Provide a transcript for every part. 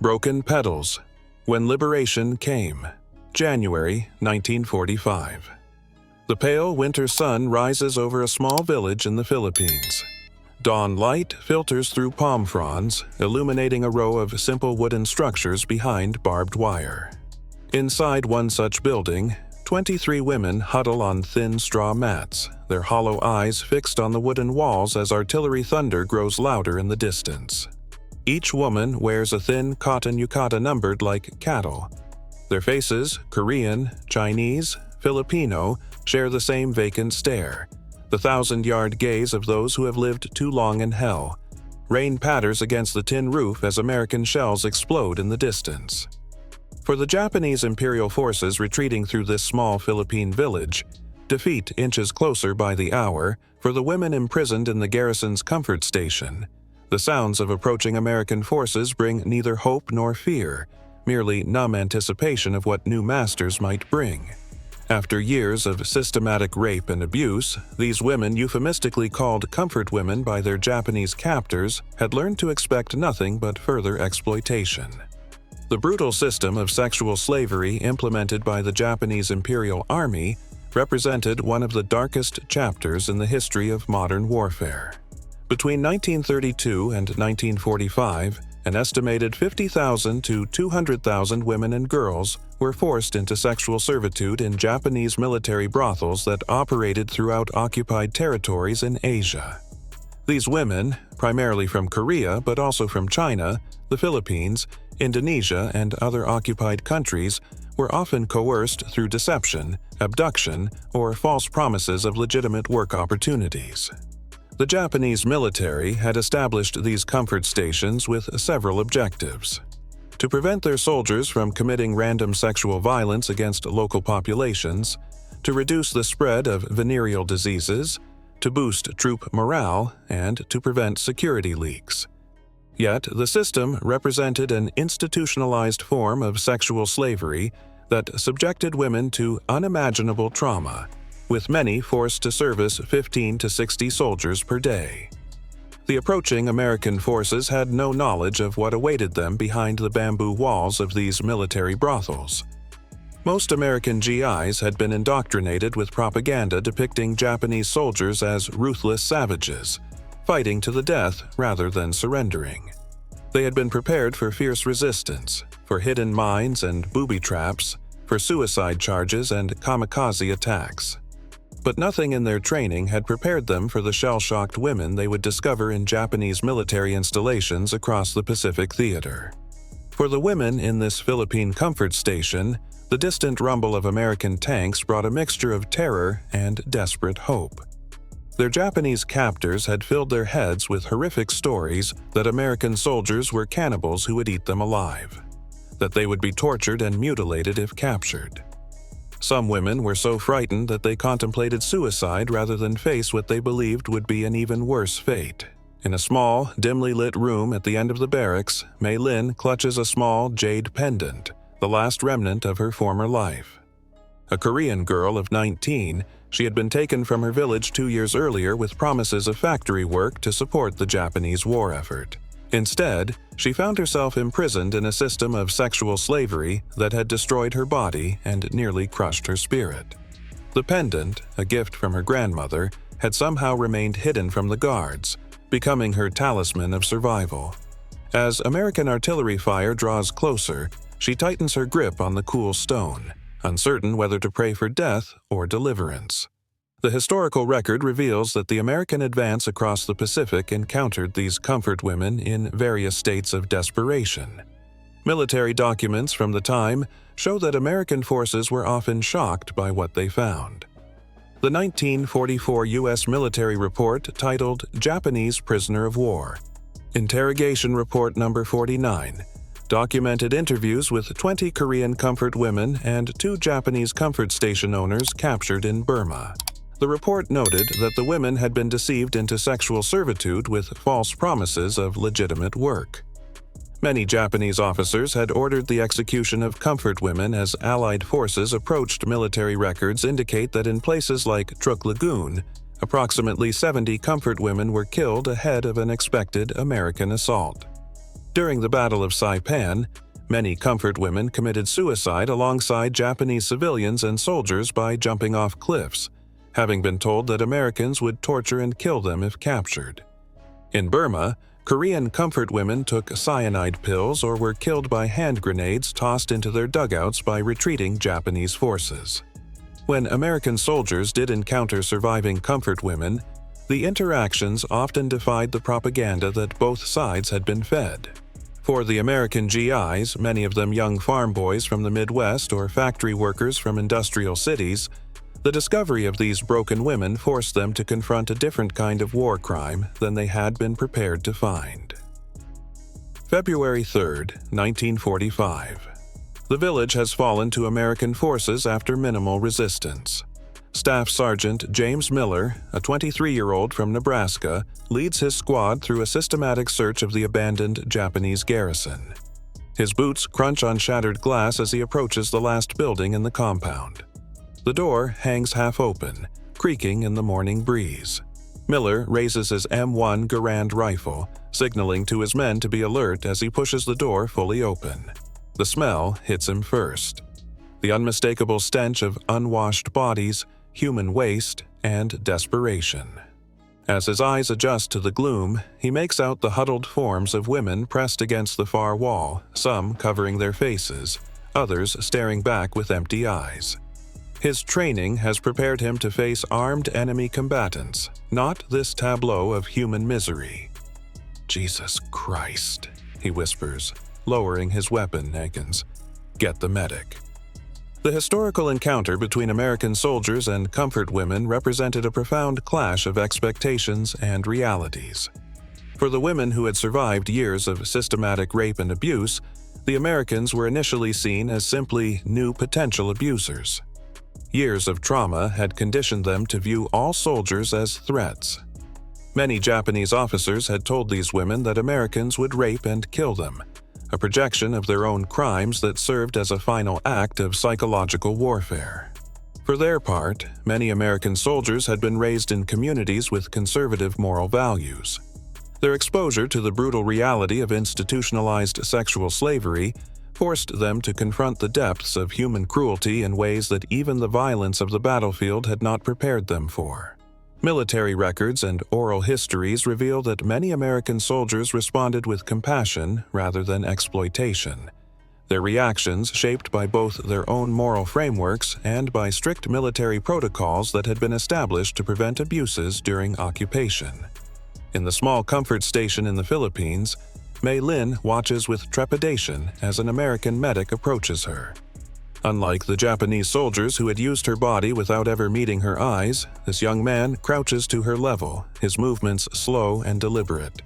Broken Petals, When Liberation Came, January 1945. The pale winter sun rises over a small village in the Philippines. Dawn light filters through palm fronds, illuminating a row of simple wooden structures behind barbed wire. Inside one such building, 23 women huddle on thin straw mats, their hollow eyes fixed on the wooden walls as artillery thunder grows louder in the distance. Each woman wears a thin cotton yukata numbered like cattle. Their faces, Korean, Chinese, Filipino, share the same vacant stare, the thousand-yard gaze of those who have lived too long in hell. Rain patters against the tin roof as American shells explode in the distance. For the Japanese imperial forces retreating through this small Philippine village, defeat inches closer by the hour for the women imprisoned in the garrison's comfort station. The sounds of approaching American forces bring neither hope nor fear, merely numb anticipation of what new masters might bring. After years of systematic rape and abuse, these women, euphemistically called comfort women by their Japanese captors, had learned to expect nothing but further exploitation. The brutal system of sexual slavery implemented by the Japanese Imperial Army represented one of the darkest chapters in the history of modern warfare. Between 1932 and 1945, an estimated 50,000 to 200,000 women and girls were forced into sexual servitude in Japanese military brothels that operated throughout occupied territories in Asia. These women, primarily from Korea but also from China, the Philippines, Indonesia, and other occupied countries, were often coerced through deception, abduction, or false promises of legitimate work opportunities. The Japanese military had established these comfort stations with several objectives: to prevent their soldiers from committing random sexual violence against local populations, to reduce the spread of venereal diseases, to boost troop morale, and to prevent security leaks. Yet, the system represented an institutionalized form of sexual slavery that subjected women to unimaginable trauma, with many forced to service 15 to 60 soldiers per day. The approaching American forces had no knowledge of what awaited them behind the bamboo walls of these military brothels. Most American GIs had been indoctrinated with propaganda depicting Japanese soldiers as ruthless savages, fighting to the death rather than surrendering. They had been prepared for fierce resistance, for hidden mines and booby traps, for suicide charges and kamikaze attacks. But nothing in their training had prepared them for the shell-shocked women they would discover in Japanese military installations across the Pacific Theater. For the women in this Philippine comfort station, the distant rumble of American tanks brought a mixture of terror and desperate hope. Their Japanese captors had filled their heads with horrific stories that American soldiers were cannibals who would eat them alive, that they would be tortured and mutilated if captured. Some women were so frightened that they contemplated suicide rather than face what they believed would be an even worse fate. In a small, dimly lit room at the end of the barracks, Mei Lin clutches a small jade pendant, the last remnant of her former life. A Korean girl of 19, she had been taken from her village 2 years earlier with promises of factory work to support the Japanese war effort. Instead, she found herself imprisoned in a system of sexual slavery that had destroyed her body and nearly crushed her spirit. The pendant, a gift from her grandmother, had somehow remained hidden from the guards, becoming her talisman of survival. As American artillery fire draws closer, she tightens her grip on the cool stone, uncertain whether to pray for death or deliverance. The historical record reveals that the American advance across the Pacific encountered these comfort women in various states of desperation. Military documents from the time show that American forces were often shocked by what they found. The 1944 U.S. military report titled Japanese Prisoner of War, Interrogation Report Number 49, documented interviews with 20 Korean comfort women and 2 Japanese comfort station owners captured in Burma. The report noted that the women had been deceived into sexual servitude with false promises of legitimate work. Many Japanese officers had ordered the execution of comfort women as Allied forces approached. Military records indicate that in places like Truk Lagoon, approximately 70 comfort women were killed ahead of an expected American assault. During the Battle of Saipan, many comfort women committed suicide alongside Japanese civilians and soldiers by jumping off cliffs, having been told that Americans would torture and kill them if captured. In Burma, Korean comfort women took cyanide pills or were killed by hand grenades tossed into their dugouts by retreating Japanese forces. When American soldiers did encounter surviving comfort women, the interactions often defied the propaganda that both sides had been fed. For the American GIs, many of them young farm boys from the Midwest or factory workers from industrial cities, the discovery of these broken women forced them to confront a different kind of war crime than they had been prepared to find. February 3, 1945. The village has fallen to American forces after minimal resistance. Staff Sergeant James Miller, a 23-year-old from Nebraska, leads his squad through a systematic search of the abandoned Japanese garrison. His boots crunch on shattered glass as he approaches the last building in the compound. The door hangs half open, creaking in the morning breeze. Miller raises his M1 Garand rifle, signaling to his men to be alert as he pushes the door fully open. The smell hits him first. The unmistakable stench of unwashed bodies, human waste, and desperation. As his eyes adjust to the gloom, he makes out the huddled forms of women pressed against the far wall, some covering their faces, others staring back with empty eyes. His training has prepared him to face armed enemy combatants, not this tableau of human misery. "Jesus Christ," he whispers, lowering his weapon, Ekins. "Get the medic." The historical encounter between American soldiers and comfort women represented a profound clash of expectations and realities. For the women who had survived years of systematic rape and abuse, the Americans were initially seen as simply new potential abusers. Years of trauma had conditioned them to view all soldiers as threats. Many Japanese officers had told these women that Americans would rape and kill them, a projection of their own crimes that served as a final act of psychological warfare. For their part, many American soldiers had been raised in communities with conservative moral values. Their exposure to the brutal reality of institutionalized sexual slavery forced them to confront the depths of human cruelty in ways that even the violence of the battlefield had not prepared them for. Military records and oral histories reveal that many American soldiers responded with compassion rather than exploitation, their reactions shaped by both their own moral frameworks and by strict military protocols that had been established to prevent abuses during occupation. In the small comfort station in the Philippines, Mei Lin watches with trepidation as an American medic approaches her. Unlike the Japanese soldiers who had used her body without ever meeting her eyes, this young man crouches to her level, his movements slow and deliberate.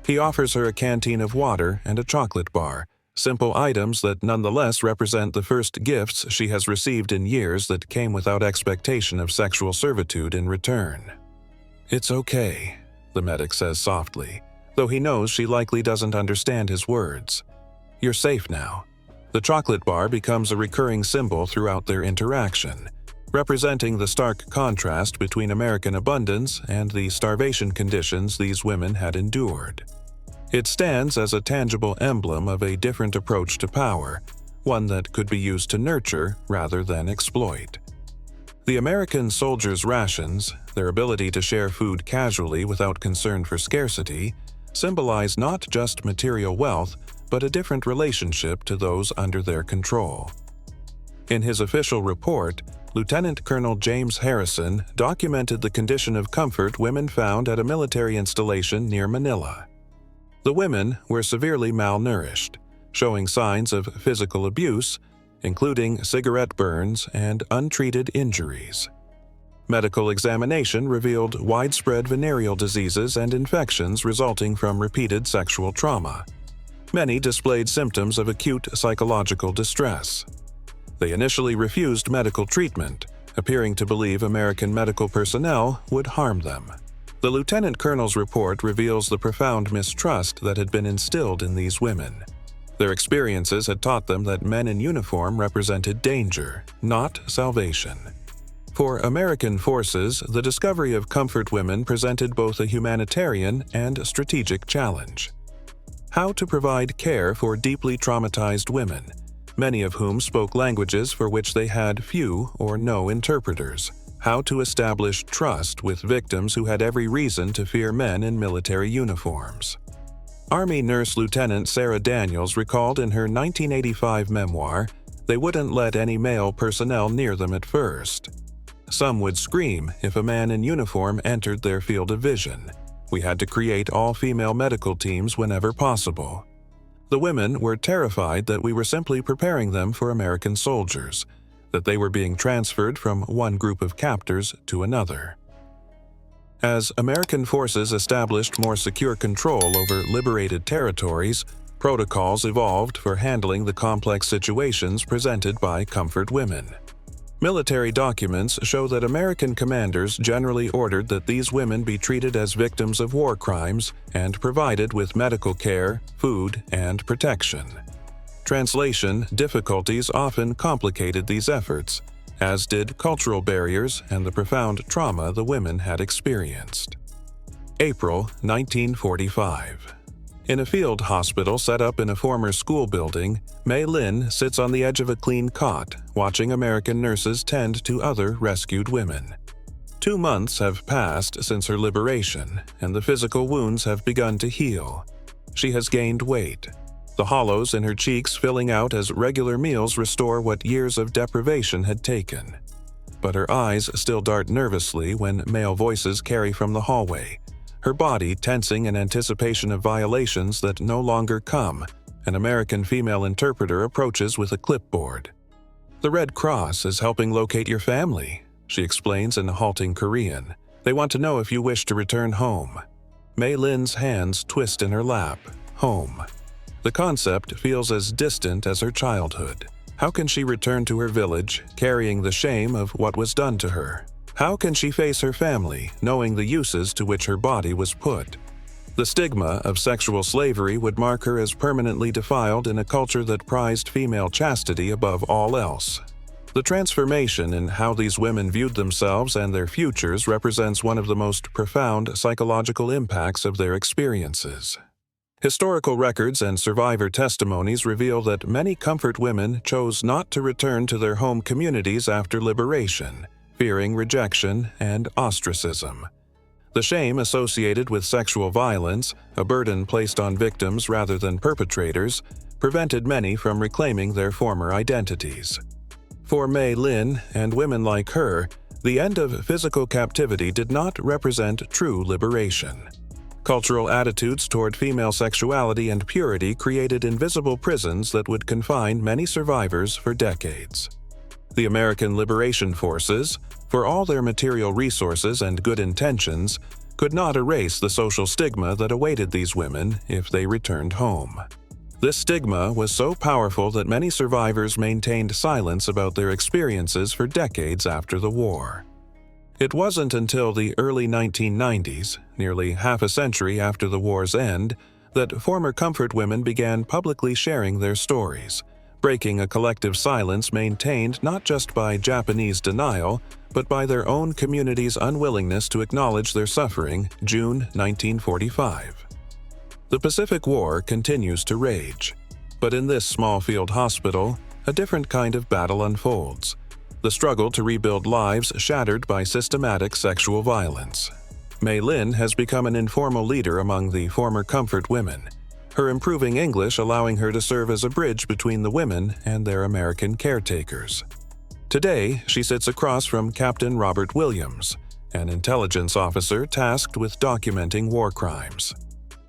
He offers her a canteen of water and a chocolate bar, simple items that nonetheless represent the first gifts she has received in years that came without expectation of sexual servitude in return. "It's okay," the medic says softly, though he knows she likely doesn't understand his words. "You're safe now." The chocolate bar becomes a recurring symbol throughout their interaction, representing the stark contrast between American abundance and the starvation conditions these women had endured. It stands as a tangible emblem of a different approach to power, one that could be used to nurture rather than exploit. The American soldiers' rations, their ability to share food casually without concern for scarcity, symbolize not just material wealth, but a different relationship to those under their control. In his official report, Lieutenant Colonel James Harrison documented the condition of comfort women found at a military installation near Manila. The women were severely malnourished, showing signs of physical abuse, including cigarette burns and untreated injuries. Medical examination revealed widespread venereal diseases and infections resulting from repeated sexual trauma. Many displayed symptoms of acute psychological distress. They initially refused medical treatment, appearing to believe American medical personnel would harm them. The lieutenant colonel's report reveals the profound mistrust that had been instilled in these women. Their experiences had taught them that men in uniform represented danger, not salvation. For American forces, the discovery of comfort women presented both a humanitarian and strategic challenge. How to provide care for deeply traumatized women, many of whom spoke languages for which they had few or no interpreters. How to establish trust with victims who had every reason to fear men in military uniforms. Army Nurse Lieutenant Sarah Daniels recalled in her 1985 memoir, "They wouldn't let any male personnel near them at first. Some would scream if a man in uniform entered their field of vision. We had to create all-female medical teams whenever possible. The women were terrified that we were simply preparing them for American soldiers, that they were being transferred from one group of captors to another." As American forces established more secure control over liberated territories, protocols evolved for handling the complex situations presented by comfort women. Military documents show that American commanders generally ordered that these women be treated as victims of war crimes and provided with medical care, food, and protection. Translation difficulties often complicated these efforts, as did cultural barriers and the profound trauma the women had experienced. April 1945. In a field hospital set up in a former school building, Mei Lin sits on the edge of a clean cot, watching American nurses tend to other rescued women. 2 months have passed since her liberation, and the physical wounds have begun to heal. She has gained weight, the hollows in her cheeks filling out as regular meals restore what years of deprivation had taken. But her eyes still dart nervously when male voices carry from the hallway, her body tensing in anticipation of violations that no longer come. An American female interpreter approaches with a clipboard. "The Red Cross is helping locate your family," she explains in halting Korean. "They want to know if you wish to return home." Mei Lin's hands twist in her lap. Home. The concept feels as distant as her childhood. How can she return to her village, carrying the shame of what was done to her? How can she face her family, knowing the uses to which her body was put? The stigma of sexual slavery would mark her as permanently defiled in a culture that prized female chastity above all else. The transformation in how these women viewed themselves and their futures represents one of the most profound psychological impacts of their experiences. Historical records and survivor testimonies reveal that many comfort women chose not to return to their home communities after liberation, fearing rejection and ostracism. The shame associated with sexual violence, a burden placed on victims rather than perpetrators, prevented many from reclaiming their former identities. For Mei Lin and women like her, the end of physical captivity did not represent true liberation. Cultural attitudes toward female sexuality and purity created invisible prisons that would confine many survivors for decades. The American Liberation Forces, for all their material resources and good intentions, could not erase the social stigma that awaited these women if they returned home. This stigma was so powerful that many survivors maintained silence about their experiences for decades after the war. It wasn't until the early 1990s, nearly half a century after the war's end, that former comfort women began publicly sharing their stories, breaking a collective silence maintained not just by Japanese denial, but by their own community's unwillingness to acknowledge their suffering. June 1945. The Pacific War continues to rage, but in this small field hospital, a different kind of battle unfolds: the struggle to rebuild lives shattered by systematic sexual violence. Mei Lin has become an informal leader among the former comfort women, her improving English allowing her to serve as a bridge between the women and their American caretakers. Today, she sits across from Captain Robert Williams, an intelligence officer tasked with documenting war crimes.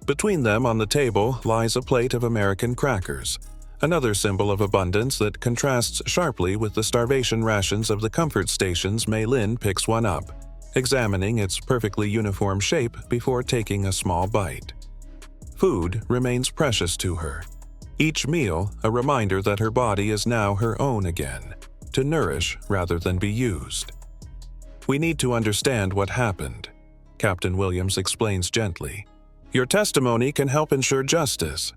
Between them on the table lies a plate of American crackers, another symbol of abundance that contrasts sharply with the starvation rations of the comfort stations. Mei Lin picks one up, examining its perfectly uniform shape before taking a small bite. Food remains precious to her. Each meal a reminder that her body is now her own again, to nourish rather than be used. "We need to understand what happened," Captain Williams explains gently. "Your testimony can help ensure justice."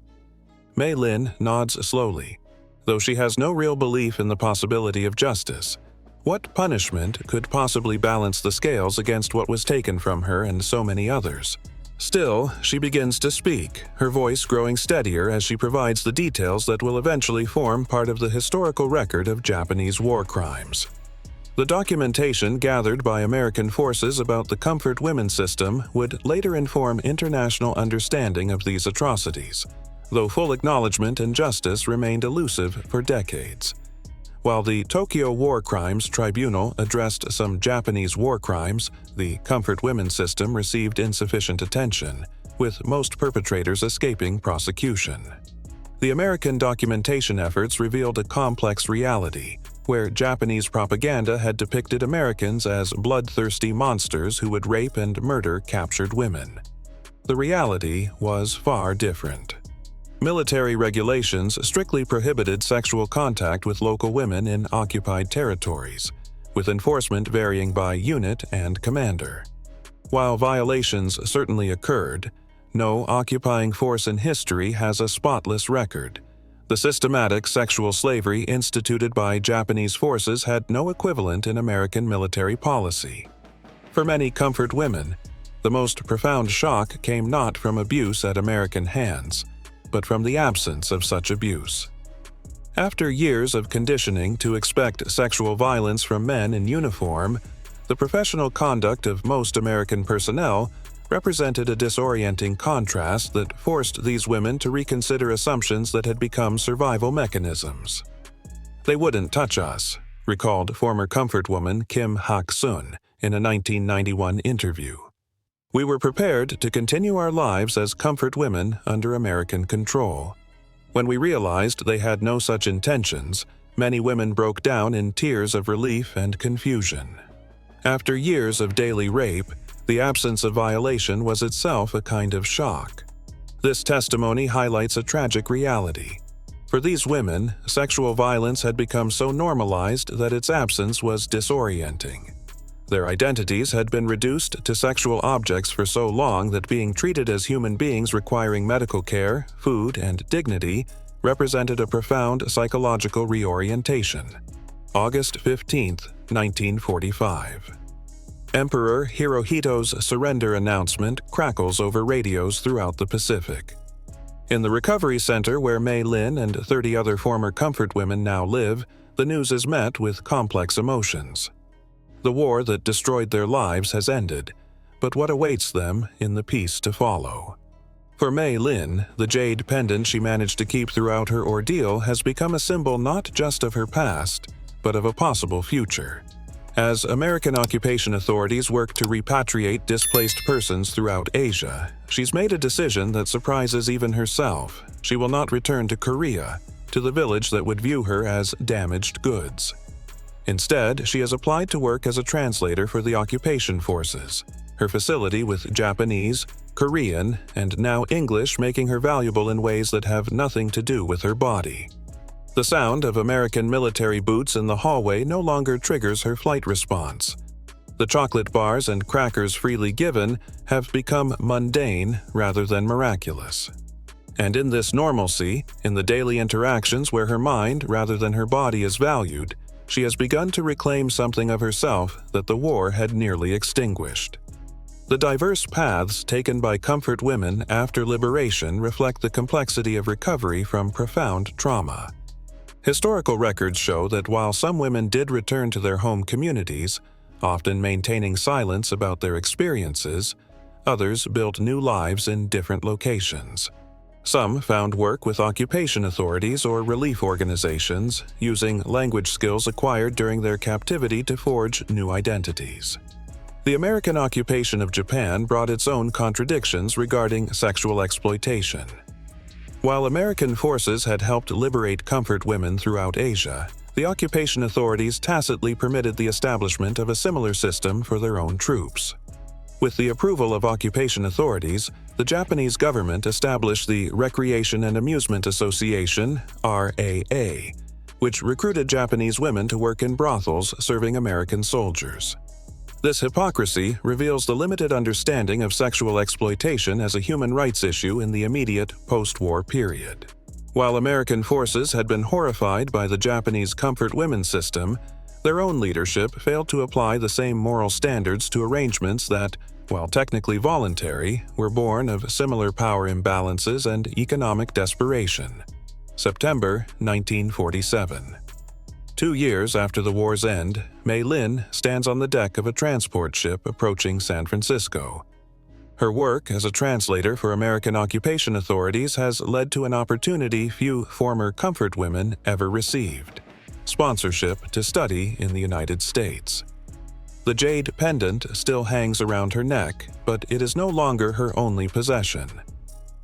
Mei Lin nods slowly, though she has no real belief in the possibility of justice. What punishment could possibly balance the scales against what was taken from her and so many others? Still, she begins to speak, her voice growing steadier as she provides the details that will eventually form part of the historical record of Japanese war crimes. The documentation gathered by American forces about the comfort women system would later inform international understanding of these atrocities, though full acknowledgement and justice remained elusive for decades. While the Tokyo War Crimes Tribunal addressed some Japanese war crimes, the comfort women system received insufficient attention, with most perpetrators escaping prosecution. The American documentation efforts revealed a complex reality, where Japanese propaganda had depicted Americans as bloodthirsty monsters who would rape and murder captured women. The reality was far different. Military regulations strictly prohibited sexual contact with local women in occupied territories, with enforcement varying by unit and commander. While violations certainly occurred, no occupying force in history has a spotless record. The systematic sexual slavery instituted by Japanese forces had no equivalent in American military policy. For many comfort women, the most profound shock came not from abuse at American hands, but from the absence of such abuse. After years of conditioning to expect sexual violence from men in uniform, the professional conduct of most American personnel represented a disorienting contrast that forced these women to reconsider assumptions that had become survival mechanisms. "They wouldn't touch us," recalled former comfort woman Kim Hak-sun in a 1991 interview. "We were prepared to continue our lives as comfort women under American control. When we realized they had no such intentions, many women broke down in tears of relief and confusion." After years of daily rape, the absence of violation was itself a kind of shock. This testimony highlights a tragic reality. For these women, sexual violence had become so normalized that its absence was disorienting. Their identities had been reduced to sexual objects for so long that being treated as human beings requiring medical care, food, and dignity represented a profound psychological reorientation. August 15, 1945. Emperor Hirohito's surrender announcement crackles over radios throughout the Pacific. In the recovery center where Mei Lin and 30 other former comfort women now live, the news is met with complex emotions. The war that destroyed their lives has ended, but what awaits them in the peace to follow? For Mei Lin, the jade pendant she managed to keep throughout her ordeal has become a symbol not just of her past, but of a possible future. As American occupation authorities work to repatriate displaced persons throughout Asia, she's made a decision that surprises even herself. She will not return to Korea, to the village that would view her as damaged goods. Instead, she has applied to work as a translator for the occupation forces, her facility with Japanese, Korean, and now English making her valuable in ways that have nothing to do with her body. The sound of American military boots in the hallway no longer triggers her flight response. The chocolate bars and crackers freely given have become mundane rather than miraculous. And in this normalcy, in the daily interactions where her mind rather than her body is valued, she has begun to reclaim something of herself that the war had nearly extinguished. The diverse paths taken by comfort women after liberation reflect the complexity of recovery from profound trauma. Historical records show that while some women did return to their home communities, often maintaining silence about their experiences, others built new lives in different locations. Some found work with occupation authorities or relief organizations, using language skills acquired during their captivity to forge new identities. The American occupation of Japan brought its own contradictions regarding sexual exploitation. While American forces had helped liberate comfort women throughout Asia, the occupation authorities tacitly permitted the establishment of a similar system for their own troops. With the approval of occupation authorities, the Japanese government established the Recreation and Amusement Association, RAA, which recruited Japanese women to work in brothels serving American soldiers. This hypocrisy reveals the limited understanding of sexual exploitation as a human rights issue in the immediate post-war period. While American forces had been horrified by the Japanese comfort women system, their own leadership failed to apply the same moral standards to arrangements that, while technically voluntary, were born of similar power imbalances and economic desperation. September 1947. 2 years after the war's end, Mei Lin stands on the deck of a transport ship approaching San Francisco. Her work as a translator for American occupation authorities has led to an opportunity few former comfort women ever received: sponsorship to study in the United States. The jade pendant still hangs around her neck, but it is no longer her only possession.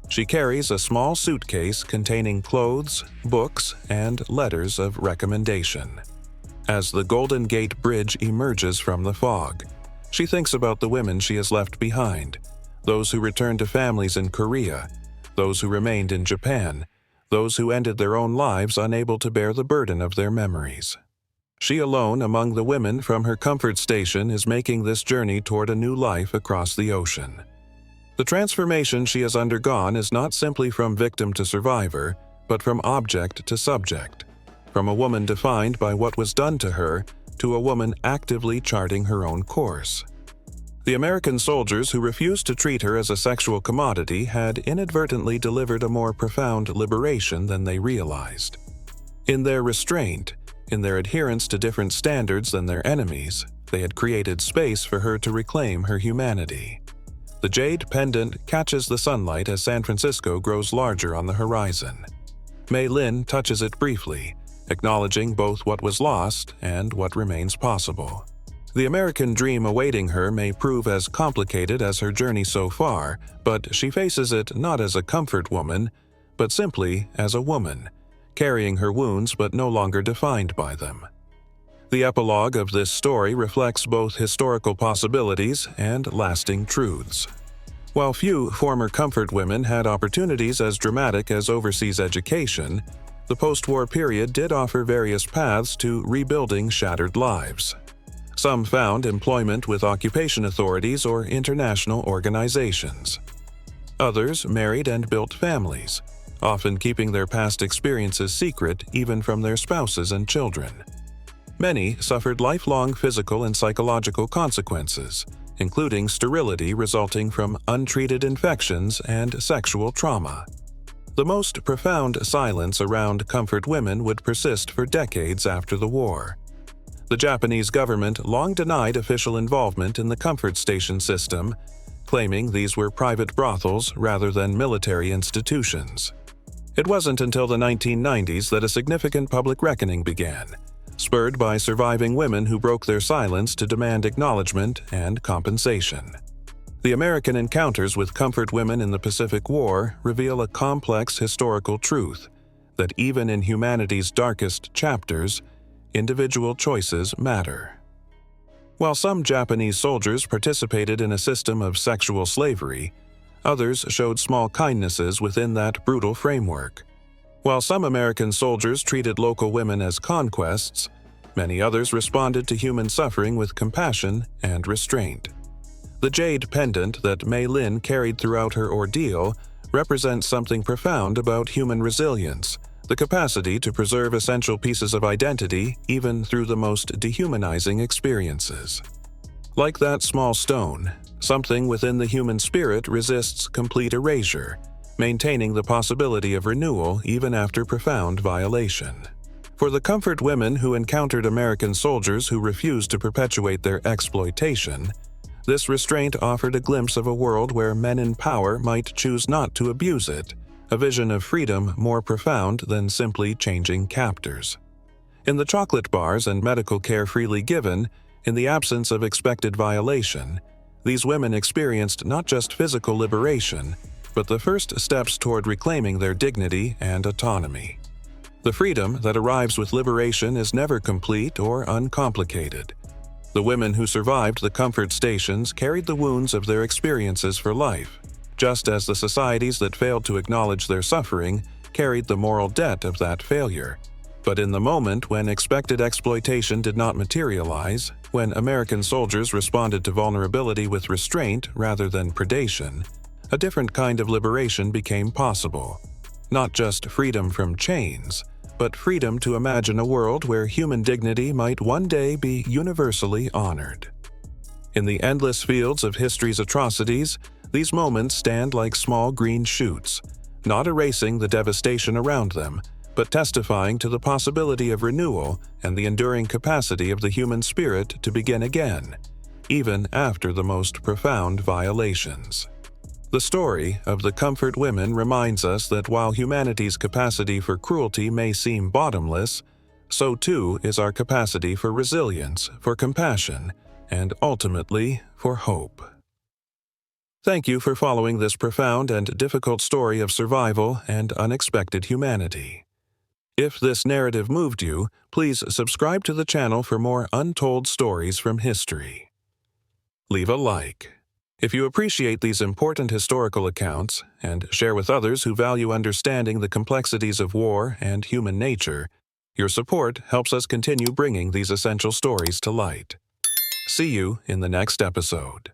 She carries a small suitcase containing clothes, books, and letters of recommendation. As the Golden Gate Bridge emerges from the fog, she thinks about the women she has left behind, those who returned to families in Korea, those who remained in Japan, those who ended their own lives unable to bear the burden of their memories. She alone among the women from her comfort station is making this journey toward a new life across the ocean. The transformation she has undergone is not simply from victim to survivor, but from object to subject, from a woman defined by what was done to her to a woman actively charting her own course. The American soldiers who refused to treat her as a sexual commodity had inadvertently delivered a more profound liberation than they realized. In their restraint, in their adherence to different standards than their enemies, they had created space for her to reclaim her humanity. The jade pendant catches the sunlight as San Francisco grows larger on the horizon. Mei Lin touches it briefly, acknowledging both what was lost and what remains possible. The American dream awaiting her may prove as complicated as her journey so far, but she faces it not as a comfort woman, but simply as a woman, carrying her wounds but no longer defined by them. The epilogue of this story reflects both historical possibilities and lasting truths. While few former comfort women had opportunities as dramatic as overseas education, the post-war period did offer various paths to rebuilding shattered lives. Some found employment with occupation authorities or international organizations. Others married and built families, often keeping their past experiences secret even from their spouses and children. Many suffered lifelong physical and psychological consequences, including sterility resulting from untreated infections and sexual trauma. The most profound silence around comfort women would persist for decades after the war. The Japanese government long denied official involvement in the comfort station system, claiming these were private brothels rather than military institutions. It wasn't until the 1990s that a significant public reckoning began, spurred by surviving women who broke their silence to demand acknowledgement and compensation. The American encounters with comfort women in the Pacific War reveal a complex historical truth that even in humanity's darkest chapters, individual choices matter. While some Japanese soldiers participated in a system of sexual slavery, others showed small kindnesses within that brutal framework. While some American soldiers treated local women as conquests, many others responded to human suffering with compassion and restraint. The jade pendant that Mei Lin carried throughout her ordeal represents something profound about human resilience, the capacity to preserve essential pieces of identity even through the most dehumanizing experiences. Like that small stone, something within the human spirit resists complete erasure, maintaining the possibility of renewal even after profound violation. For the comfort women who encountered American soldiers who refused to perpetuate their exploitation, this restraint offered a glimpse of a world where men in power might choose not to abuse it, a vision of freedom more profound than simply changing captors. In the chocolate bars and medical care freely given, in the absence of expected violation, these women experienced not just physical liberation, but the first steps toward reclaiming their dignity and autonomy. The freedom that arrives with liberation is never complete or uncomplicated. The women who survived the comfort stations carried the wounds of their experiences for life, just as the societies that failed to acknowledge their suffering carried the moral debt of that failure. But in the moment when expected exploitation did not materialize, when American soldiers responded to vulnerability with restraint rather than predation, a different kind of liberation became possible. Not just freedom from chains, but freedom to imagine a world where human dignity might one day be universally honored. In the endless fields of history's atrocities, these moments stand like small green shoots, not erasing the devastation around them, but testifying to the possibility of renewal and the enduring capacity of the human spirit to begin again, even after the most profound violations. The story of the Comfort Women reminds us that while humanity's capacity for cruelty may seem bottomless, so too is our capacity for resilience, for compassion, and ultimately for hope. Thank you for following this profound and difficult story of survival and unexpected humanity. If this narrative moved you, please subscribe to the channel for more untold stories from history. Leave a like if you appreciate these important historical accounts, and share with others who value understanding the complexities of war and human nature. Your support helps us continue bringing these essential stories to light. See you in the next episode.